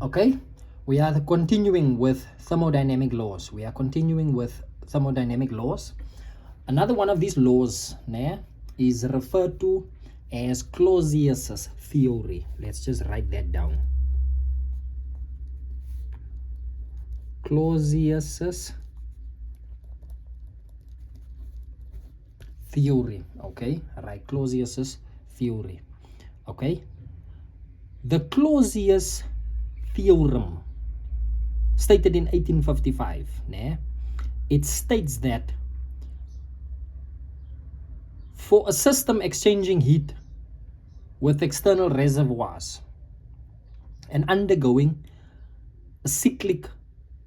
Okay, we are continuing with thermodynamic laws. Another one of these laws is referred to as Clausius's theory. Let's just write that down. Clausius's theory. Okay, right, Clausius's theory. Okay, the Clausius theorem, stated in 1855, it states that for a system exchanging heat with external reservoirs and undergoing a cyclic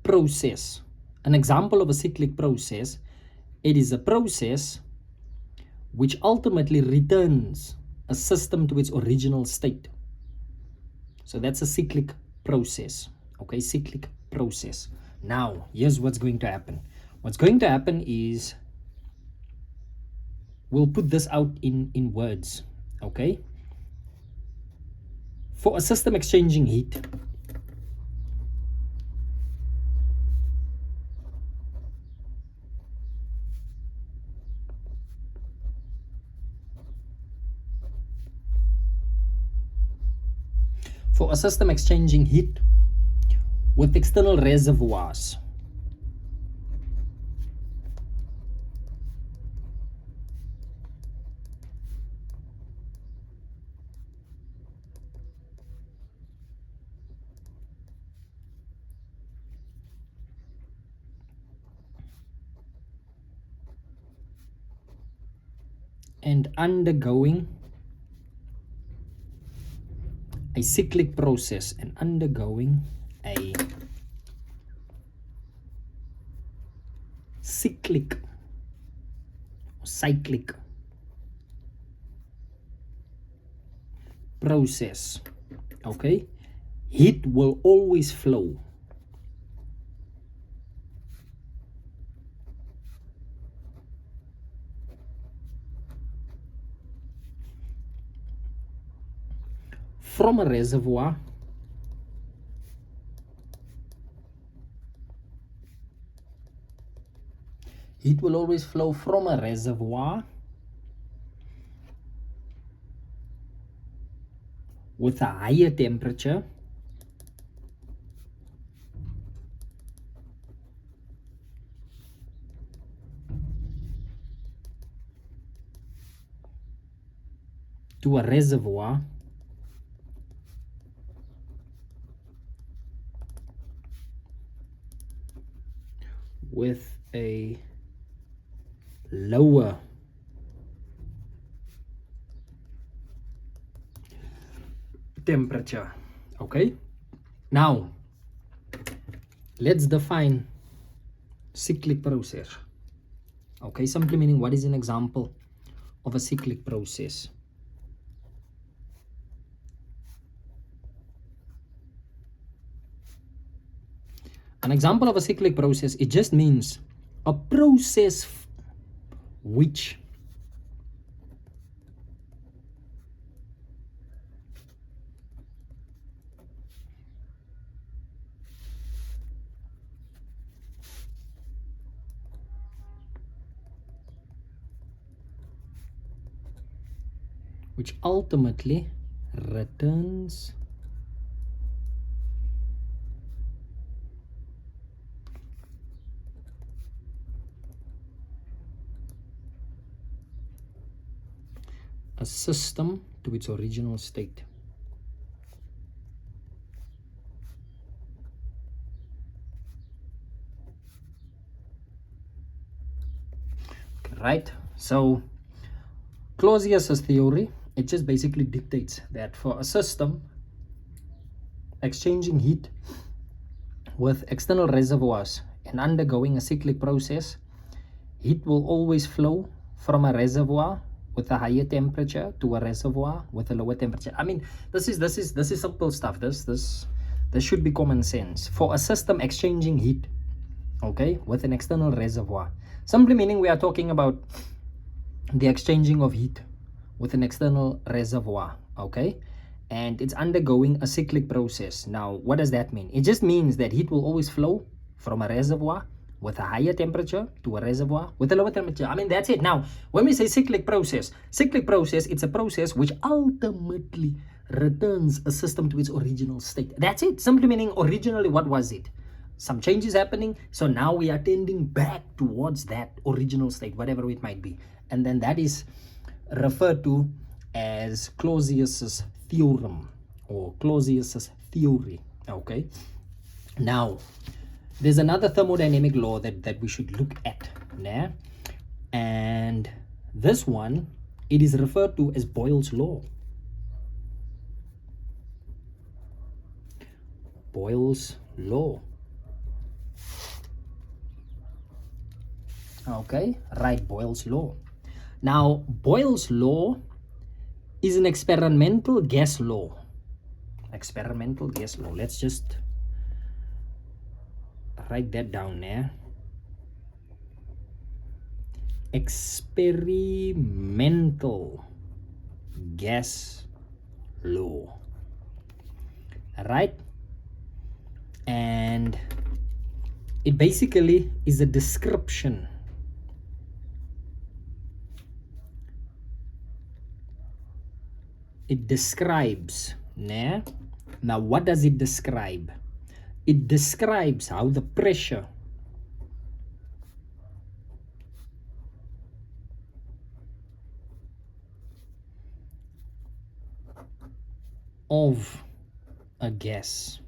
process, an example of a cyclic process, it is a process which ultimately returns a system to its original state. So that's a cyclic process. Okay, cyclic process. Now, here's what's going to happen. What's going to happen is we'll put this out in words. Okay, for a system exchanging heat, with external reservoirs, and undergoing a cyclic process cyclic process, okay, heat will always flow from a reservoir with a higher temperature to a reservoir with a lower temperature. Okay, now let's define cyclic process. Okay, simply meaning what is an example of a cyclic process. An example of a cyclic process, it just means a process which ultimately returns a system to its original state. Right, so Clausius's theory, it just basically dictates that for a system exchanging heat with external reservoirs and undergoing a cyclic process, heat will always flow from a reservoir with a higher temperature to a reservoir with a lower temperature. I mean, this is simple stuff. This should be common sense. For a system exchanging heat, okay, with an external reservoir, simply meaning we are talking about the exchanging of heat with an external reservoir, okay, and it's undergoing a cyclic process. Now, what does that mean? It just means that heat will always flow from a reservoir with a higher temperature to a reservoir with a lower temperature. I mean, that's it. Now, when we say cyclic process, it's a process which ultimately returns a system to its original state. That's it. Simply meaning, originally, what was it? Some changes happening, so now we are tending back towards that original state, whatever it might be. And then that is referred to as Clausius's theorem or Clausius's theory. Okay, now there's another thermodynamic law that we should look at, nah? And this one, it is referred to as Boyle's law. Boyle's law. Okay, right, Boyle's law. Now, Boyle's law is an experimental gas law. Experimental gas law. Let's just write that down there. Experimental gas law. Right? And it basically is a description it describes, nah? Now what does it describe? It describes how the pressure of a gas,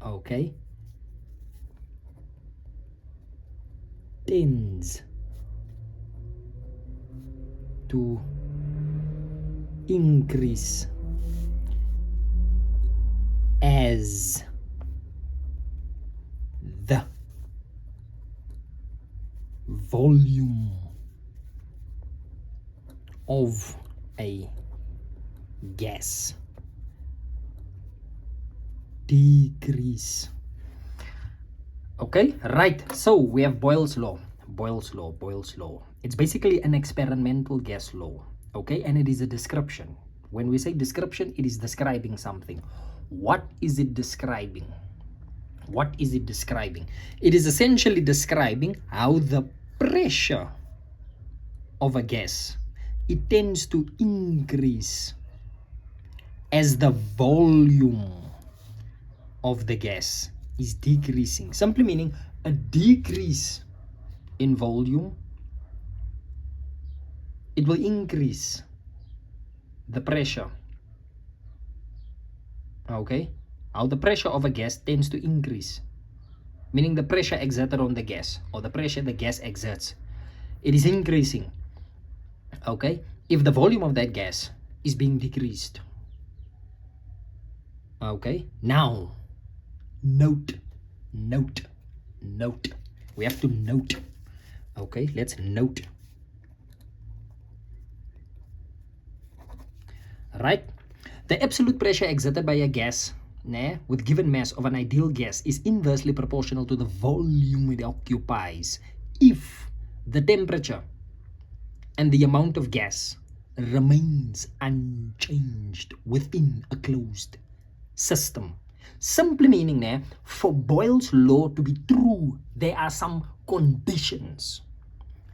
okay, tends to increase as the volume of a gas decrease. Okay, right. So we have Boyle's law. Boyle's law. It's basically an experimental gas law. Okay, and it is a description. When we say description, it is describing something. What is it describing? What is it describing? It is essentially describing how the pressure of a gas, it tends to increase as the volume of the gas is decreasing. Simply meaning a decrease in volume, it will increase the pressure. Okay, how the pressure of a gas tends to increase, meaning the pressure exerted on the gas, or the pressure the gas exerts, it is increasing. Okay, if the volume of that gas is being decreased. Okay, now note. We have to note. Okay, let's note. Right, the absolute pressure exerted by a gas, with given mass of an ideal gas is inversely proportional to the volume it occupies if the temperature and the amount of gas remains unchanged within a closed system. Simply meaning, for Boyle's law to be true, there are some conditions.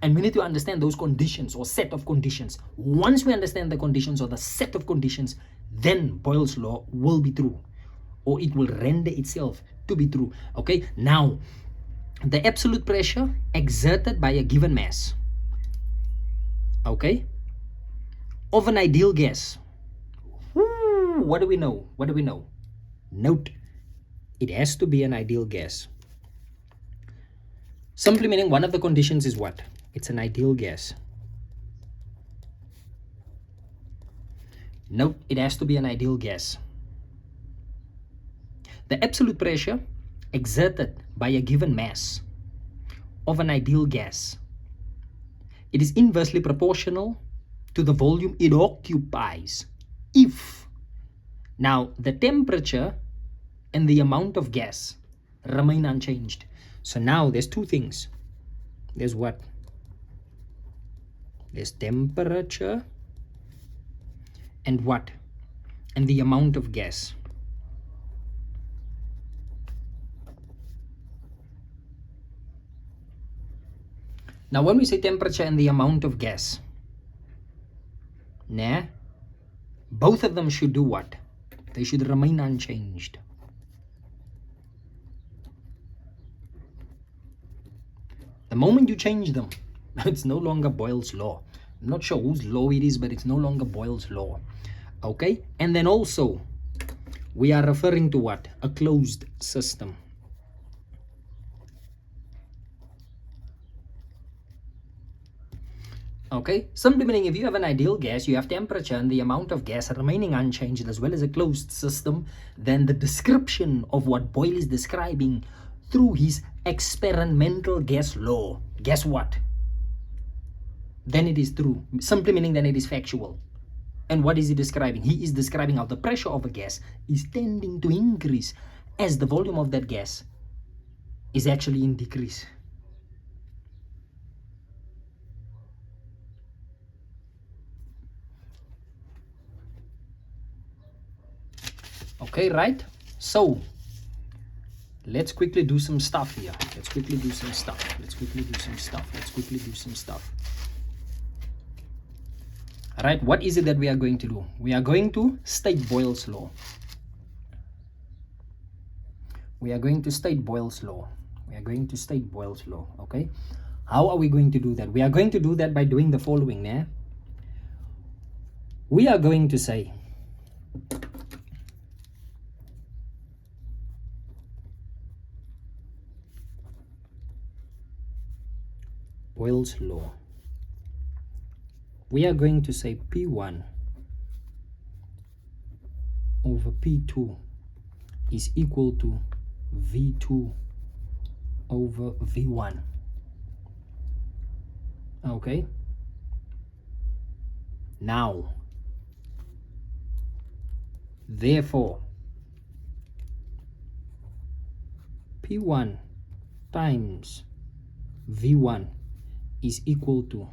And we need to understand those conditions or set of conditions. Once we understand the conditions or the set of conditions, then Boyle's law will be true, or it will render itself to be true. Okay, now the absolute pressure exerted by a given mass, okay, of an ideal gas. What do we know? Note, it has to be an ideal gas. Simply meaning one of the conditions is what? It's an ideal gas. Note, it has to be an ideal gas. The absolute pressure exerted by a given mass of an ideal gas, it is inversely proportional to the volume it occupies if now the temperature and the amount of gas remain unchanged. So now there's two things. There's what? There's temperature and what? and the amount of gas. Now when we say temperature and the amount of gas, nah, both of them should do what? They should remain unchanged. The moment you change them, it's no longer Boyle's law. I'm not sure whose law it is, but it's no longer Boyle's law. Okay? And then also, we are referring to what? A closed system. Okay? Simply meaning if you have an ideal gas, you have temperature and the amount of gas remaining unchanged as well as a closed system, then the description of what Boyle is describing through his experimental gas law, guess what? Then it is true. Simply meaning then it is factual. And what is he describing? He is describing how the pressure of a gas is tending to increase as the volume of that gas is actually in decrease. Okay, right? So let's quickly do some stuff here. Let's quickly do some stuff. All right, what is it that we are going to do? We are going to state Boyle's law. Okay? How are we going to do that? We are going to do that by doing the following. Né? We are going to say Boyle's law. We are going to say P1 over P2 is equal to V2 over V1. Okay? Now, therefore, P1 times V1 is equal to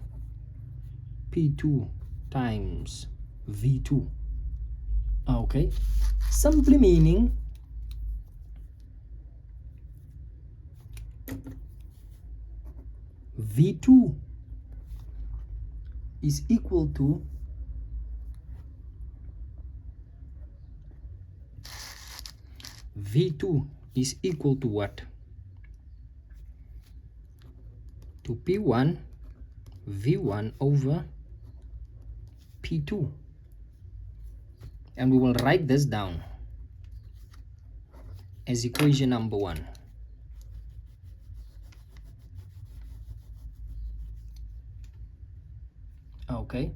P2 times V2. Okay? Simply meaning V2 is equal to what? To P1 V1 over P2. And we will write this down as equation number 1. Okay.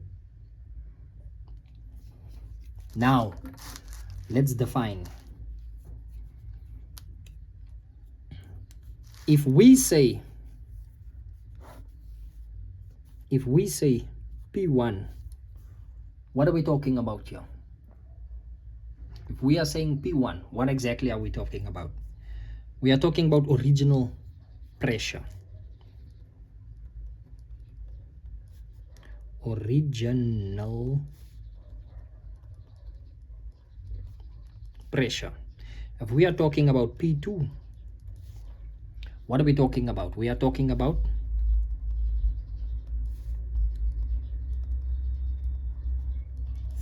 Now, let's define. If we say P1, what are we talking about here? If we are saying P1, what exactly are we talking about? We are talking about original pressure. Original pressure. If we are talking about P2, what are we talking about? We are talking about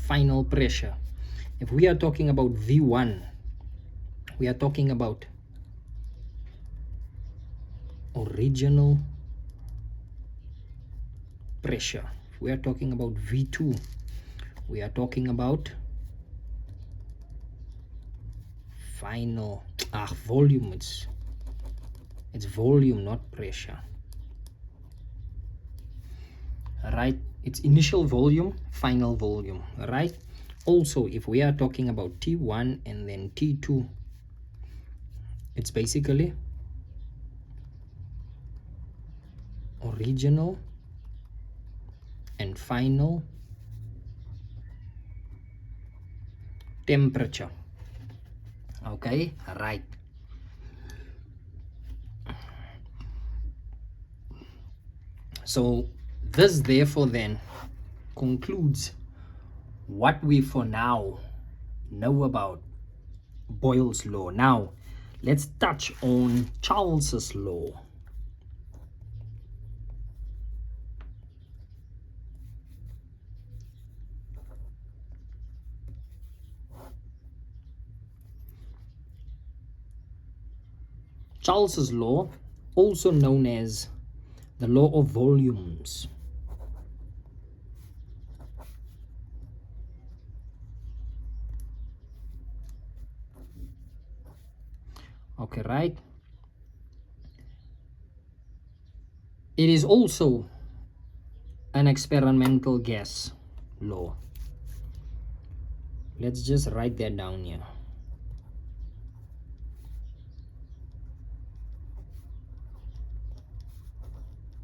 final pressure. If we are talking about V1, we are talking about original pressure. If we are talking about V2, we are talking about final volume. It's volume, not pressure. Right? It's initial volume, final volume. Right? Also, if we are talking about T1 and then T2, it's basically original and final temperature. Okay, right. So this therefore then concludes what we for now know about Boyle's law. Now, let's touch on Charles's law. Charles's law, also known as the law of volumes. Okay, right? It is also an experimental gas law. Let's just write that down here.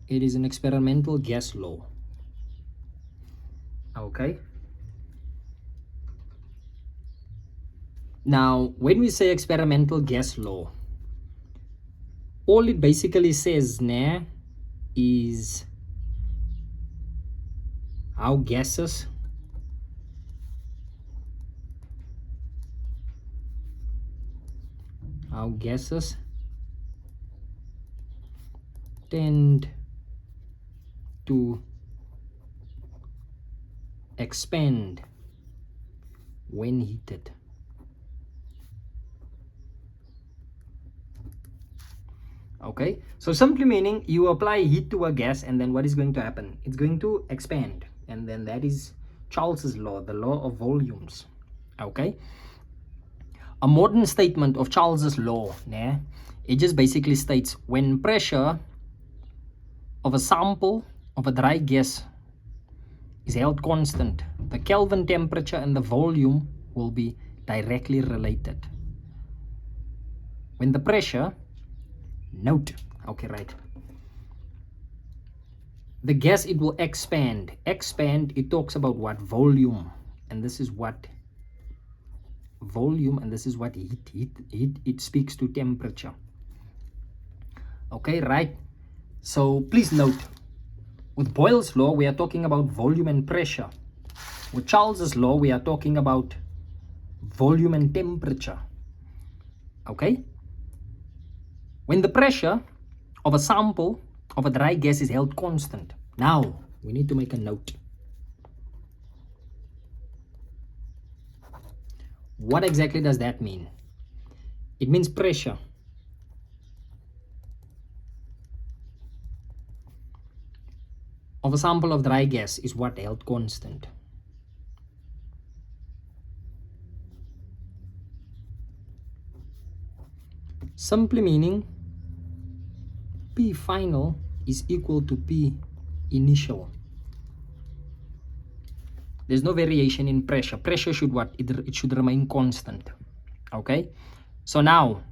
It is an experimental gas law. Okay. Now, when we say experimental gas law, all it basically says now is how gases tend to expand when heated. Okay, so simply meaning you apply heat to a gas, and then what is going to happen? It's going to expand, and then that is Charles's law, the law of volumes. Okay, a modern statement of Charles's law, it just basically states when pressure of a sample of a dry gas is held constant, the Kelvin temperature and the volume will be directly related. When the pressure, note, okay, right, the gas, it will expand. It talks about what? Volume, and this is what volume, and this is what heat. It speaks to temperature. Okay, right? So please note, with Boyle's law, we are talking about volume and pressure. With Charles's law, we are talking about volume and temperature. Okay? When the pressure of a sample of a dry gas is held constant. Now, we need to make a note. What exactly does that mean? It means pressure of a sample of dry gas is what? Held constant. Simply meaning P final is equal to P initial. There's no variation in pressure. Pressure should what? It should remain constant. Okay? So now,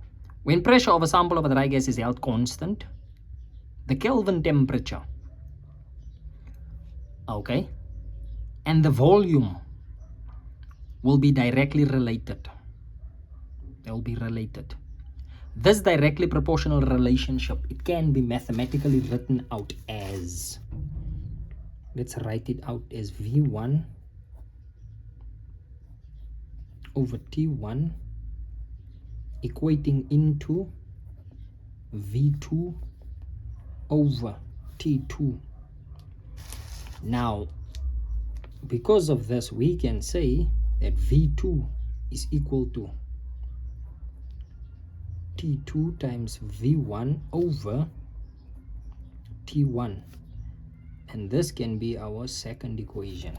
when pressure of a sample of a dry gas is held constant, the Kelvin temperature, okay, and the volume will be directly related. They'll be related. This directly proportional relationship, it can be mathematically written out as, let's write it out as V1 over T1 equating into V2 over T2. Now, because of this, we can say that V2 is equal to T2 times V1 over T1, and this can be our second equation.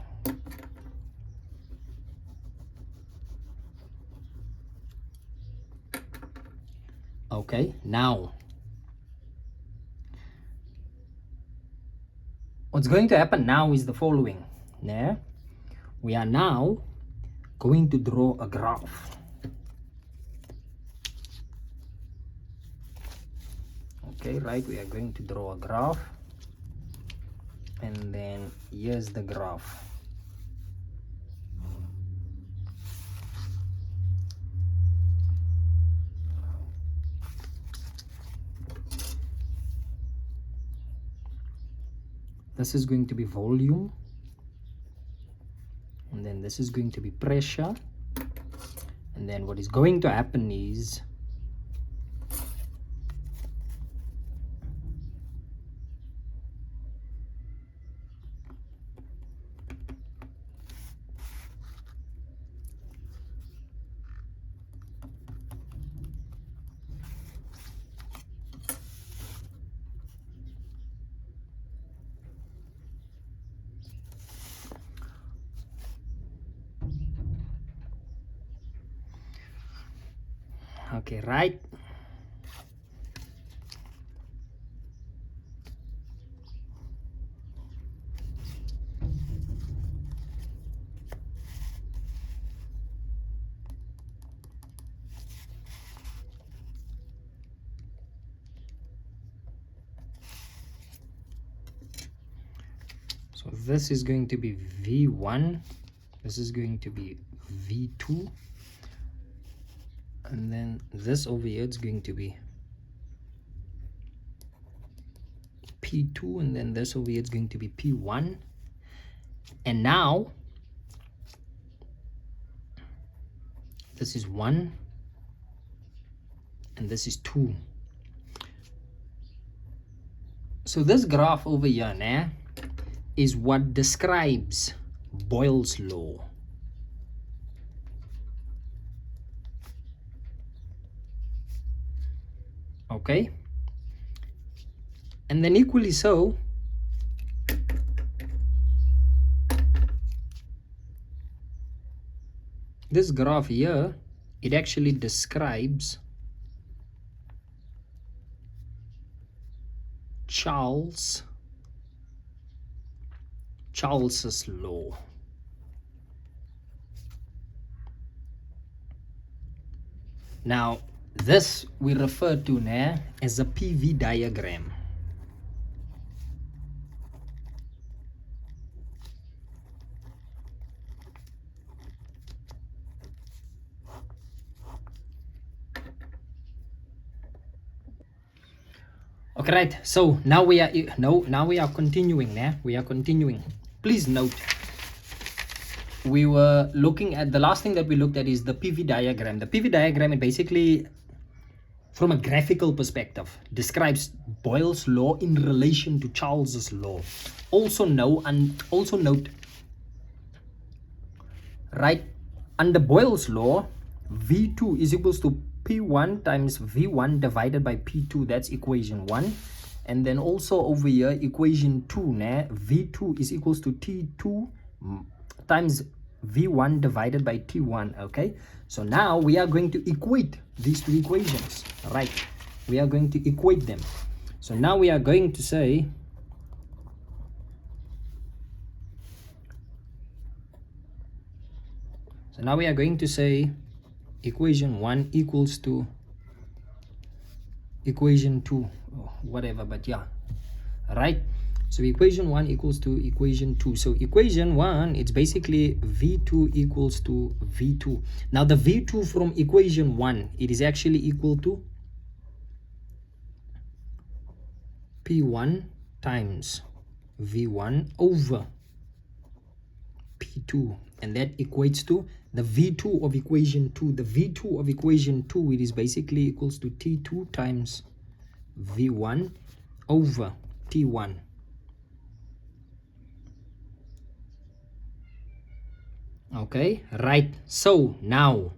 Okay, now what's going to happen now is the following. We are now going to draw a graph. Okay, right, we are going to draw a graph, and then here's the graph. This is going to be volume, and then this is going to be pressure, And then what is going to happen is okay, right? So this is going to be V1, this is going to be V2, and then this over here is going to be P2, and then this over here is going to be P1. And now this is 1 and this is 2. So this graph over here now is what describes Boyle's law. Okay, and then equally so, this graph here, it actually describes Charles's law. Now this we refer to now as a PV diagram. Okay, right, so now we are continuing now. We are continuing. Please note, we were looking at, the last thing that we looked at is the PV diagram. The PV diagram, it basically, from a graphical perspective, describes Boyle's law in relation to Charles's law. Also note, right, under Boyle's law, V2 is equals to P1 times V1 divided by P2. That's equation 1. And then also over here, equation 2, V2 is equals to T2 times V1 divided by T1. Okay, so now we are going to equate these two equations, right? We are going to equate them. So now we are going to say equation 1 equals to equation 2, or whatever, but yeah, right? So equation 1 equals to equation 2. So equation 1, it's basically V2 equals to V2. Now the V2 from equation 1, it is actually equal to P1 times V1 over P2, and that equates to the V2 of equation 2. The V2 of equation 2, it is basically equals to T2 times V1 over T1. Okay, right. So now